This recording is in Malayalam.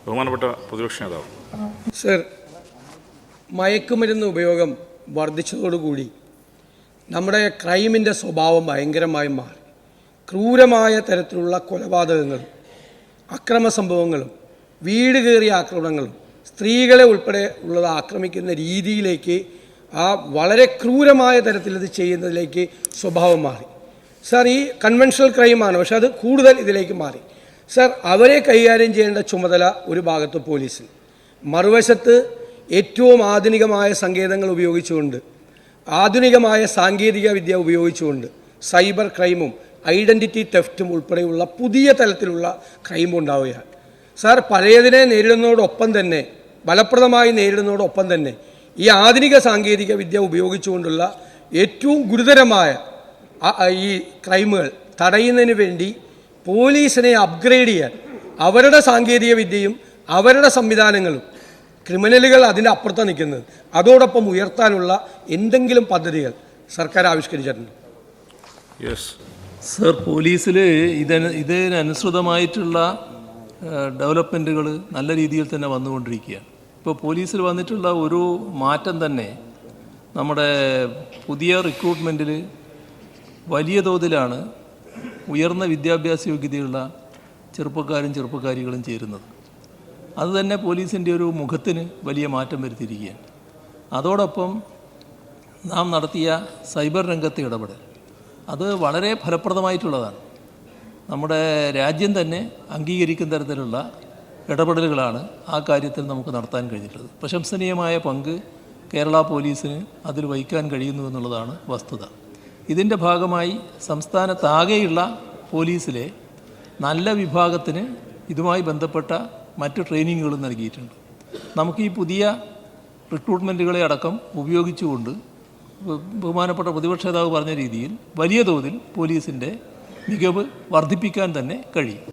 ബഹുമാനപ്പെട്ട പ്രതിപക്ഷ നേതാവ്. സർ, മയക്കുമരുന്ന് ഉപയോഗം വർദ്ധിച്ചതോടുകൂടി നമ്മുടെ ക്രൈമിൻ്റെ സ്വഭാവം ഭയങ്കരമായി മാറി. ക്രൂരമായ തരത്തിലുള്ള കൊലപാതകങ്ങളും അക്രമ സംഭവങ്ങളും വീട് കയറിയ ആക്രമണങ്ങളും സ്ത്രീകളെ ഉൾപ്പെടെ ഉള്ളത് ആക്രമിക്കുന്ന രീതിയിലേക്ക് വളരെ ക്രൂരമായ തരത്തിൽ ഇത് ചെയ്യുന്നതിലേക്ക് സ്വഭാവം മാറി. സാർ, ഈ കൺവെൻഷണൽ ക്രൈമാണ്, പക്ഷെ അത് കൂടുതൽ ഇതിലേക്ക് മാറി. സാർ, അവരെ കൈകാര്യം ചെയ്യേണ്ട ചുമതല ഒരു ഭാഗത്ത് പോലീസിന്, മറുവശത്ത് ഏറ്റവും ആധുനികമായ സങ്കേതങ്ങൾ ഉപയോഗിച്ചുകൊണ്ട്, ആധുനികമായ സാങ്കേതിക വിദ്യ ഉപയോഗിച്ചുകൊണ്ട് സൈബർ ക്രൈമും ഐഡൻറ്റിറ്റി തെഫ്റ്റും ഉൾപ്പെടെയുള്ള പുതിയ തലത്തിലുള്ള ക്രൈമും ഉണ്ടാവുകയാണ്. സാർ, പഴയതിനെ നേരിടുന്നതോടൊപ്പം തന്നെ, ഫലപ്രദമായി നേരിടുന്നതോടൊപ്പം തന്നെ ഈ ആധുനിക സാങ്കേതിക വിദ്യ ഉപയോഗിച്ചുകൊണ്ടുള്ള ഏറ്റവും ഗുരുതരമായ ഈ ക്രൈമുകൾ തടയുന്നതിന് വേണ്ടി പോലീസിനെ അപ്ഗ്രേഡ് ചെയ്യാൻ അവരുടെ സാങ്കേതിക വിദ്യയും അവരുടെ സംവിധാനങ്ങളും, ക്രിമിനലുകൾ അതിൻ്റെ അപ്പുറത്താണ് നിൽക്കുന്നത്, അതോടൊപ്പം ഉയർത്താനുള്ള എന്തെങ്കിലും പദ്ധതികൾ സർക്കാർ ആവിഷ്കരിച്ചിട്ടുണ്ട്? സർ, പോലീസിൽ ഇതിനനുസൃതമായിട്ടുള്ള ഡെവലപ്മെൻറ്റുകൾ നല്ല രീതിയിൽ തന്നെ വന്നുകൊണ്ടിരിക്കുകയാണ്. ഇപ്പോൾ പോലീസിൽ വന്നിട്ടുള്ള ഒരു മാറ്റം തന്നെ നമ്മുടെ പുതിയ റിക്രൂട്ട്മെൻറ്റിൽ വലിയ തോതിലാണ് ഉയർന്ന വിദ്യാഭ്യാസ യോഗ്യതയുള്ള ചെറുപ്പക്കാരികളും ചേരുന്നത്. അതുതന്നെ പോലീസിൻ്റെ ഒരു മുഖത്തിന് വലിയ മാറ്റം വരുത്തിയിരിക്കുകയാണ്. അതോടൊപ്പം നാം നടത്തിയ സൈബർ രംഗത്തെ ഇടപെടൽ അത് വളരെ ഫലപ്രദമായിട്ടുള്ളതാണ്. നമ്മുടെ രാജ്യം തന്നെ അംഗീകരിക്കുന്ന തരത്തിലുള്ള ഇടപെടലുകളാണ് ആ കാര്യത്തിൽ നമുക്ക് നടത്താൻ കഴിഞ്ഞിട്ടുള്ളത്. പ്രശംസനീയമായ പങ്ക് കേരള പോലീസിന് അതിൽ വഹിക്കാൻ കഴിയുന്നു എന്നുള്ളതാണ് വസ്തുത. ഇതിൻ്റെ ഭാഗമായി സംസ്ഥാനത്താകെയുള്ള പോലീസിലെ നല്ല വിഭാഗത്തിന് ഇതുമായി ബന്ധപ്പെട്ട മറ്റ് ട്രെയിനിങ്ങുകളും നൽകിയിട്ടുണ്ട്. നമുക്ക് ഈ പുതിയ റിക്രൂട്ട്മെൻറ്റുകളെ അടക്കം ഉപയോഗിച്ചുകൊണ്ട് ബഹുമാനപ്പെട്ട പ്രതിപക്ഷ നേതാവ് പറഞ്ഞ രീതിയിൽ വലിയ തോതിൽ പോലീസിൻ്റെ മികവ് വർദ്ധിപ്പിക്കാൻ തന്നെ കഴിയും.